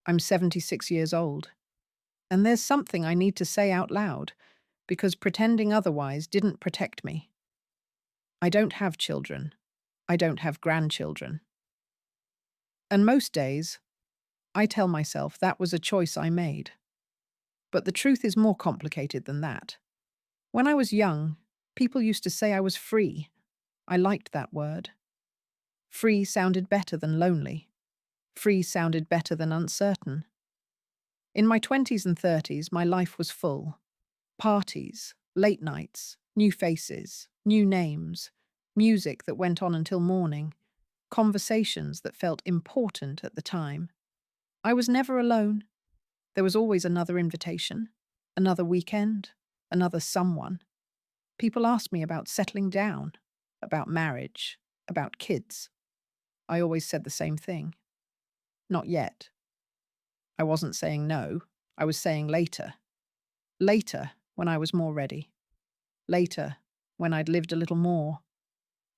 I'm 76 years old, and there's something I need to say out loud because pretending otherwise didn't protect me. I don't have children. I don't have grandchildren. And most days, I tell myself that was a choice I made. But the truth is more complicated than that. When I was young, people used to say I was free. I liked that word. Free sounded better than lonely. Free sounded better than uncertain. In my 20s and 30s, my life was full. Parties, late nights, new faces, new names, music that went on until morning, conversations that felt important at the time. I was never alone. There was always another invitation, another weekend, another someone. People asked me about settling down, about marriage, about kids. I always said the same thing. Not yet. I wasn't saying no, I was saying later. Later, when I was more ready. Later, when I'd lived a little more.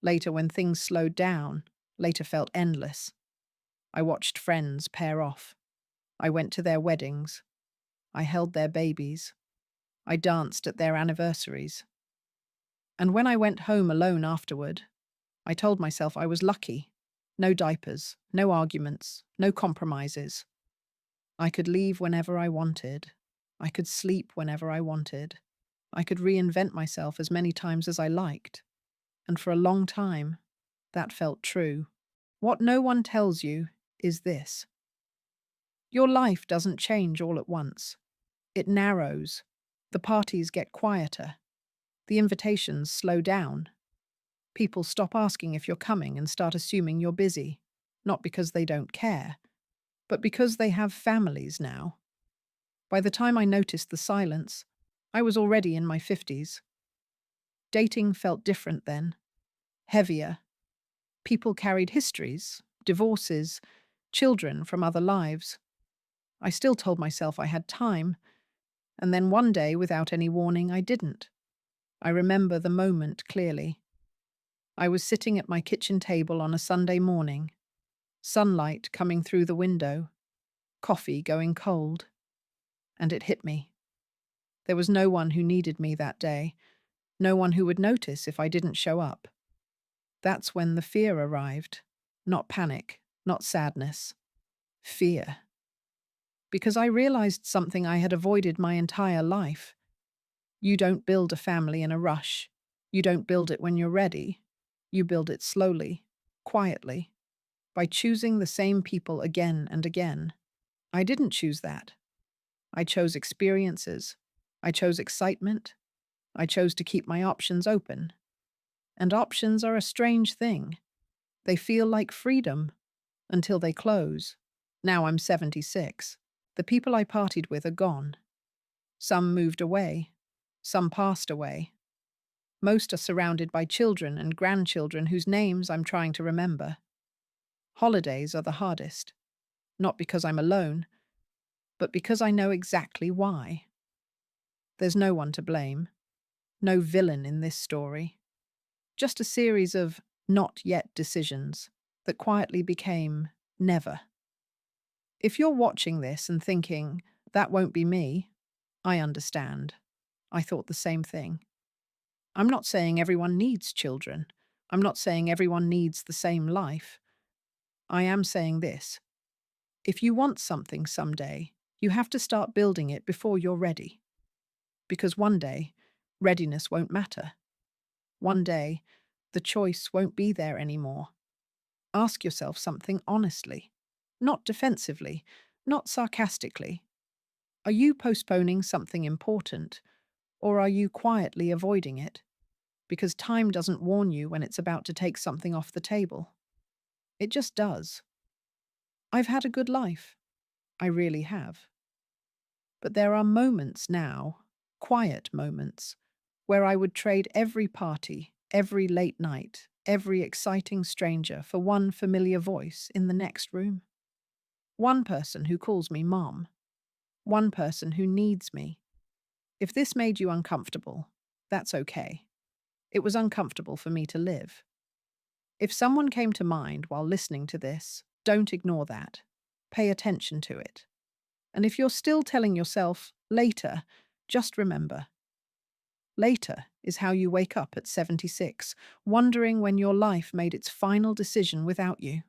Later, when things slowed down. Later felt endless. I watched friends pair off. I went to their weddings. I held their babies. I danced at their anniversaries. And when I went home alone afterward, I told myself I was lucky. No diapers, no arguments, no compromises. I could leave whenever I wanted. I could sleep whenever I wanted. I could reinvent myself as many times as I liked. And for a long time, that felt true. What no one tells you is this. Your life doesn't change all at once. It narrows. The parties get quieter. The invitations slow down. People stop asking if you're coming and start assuming you're busy, not because they don't care, but because they have families now. By the time I noticed the silence, I was already in my 50s. Dating felt different then, heavier. People carried histories, divorces, children from other lives. I still told myself I had time, and then one day, without any warning, I didn't. I remember the moment clearly. I was sitting at my kitchen table on a Sunday morning, sunlight coming through the window, coffee going cold, and it hit me. There was no one who needed me that day, no one who would notice if I didn't show up. That's when the fear arrived. Not panic, not sadness. Fear. Because I realized something I had avoided my entire life. You don't build a family in a rush. You don't build it when you're ready. You build it slowly, quietly, by choosing the same people again and again. I didn't choose that. I chose experiences. I chose excitement. I chose to keep my options open. And options are a strange thing. They feel like freedom until they close. Now I'm 76. The people I partied with are gone. Some moved away. Some passed away. Most are surrounded by children and grandchildren whose names I'm trying to remember. Holidays are the hardest. Not because I'm alone, but because I know exactly why. There's no one to blame. No villain in this story. Just a series of not yet decisions that quietly became never. If you're watching this and thinking, that won't be me, I understand. I thought the same thing. I'm not saying everyone needs children. I'm not saying everyone needs the same life. I am saying this. If you want something someday, you have to start building it before you're ready. Because one day, readiness won't matter. One day, the choice won't be there anymore. Ask yourself something honestly, not defensively, not sarcastically. Are you postponing something important, or are you quietly avoiding it? Because time doesn't warn you when it's about to take something off the table. It just does. I've had a good life. I really have. But there are moments now, quiet moments, where I would trade every party, every late night, every exciting stranger for one familiar voice in the next room. One person who calls me mom. One person who needs me. If this made you uncomfortable, that's okay. It was uncomfortable for me to live. If someone came to mind while listening to this, don't ignore that. Pay attention to it. And if you're still telling yourself later, just remember, later is how you wake up at 76, wondering when your life made its final decision without you.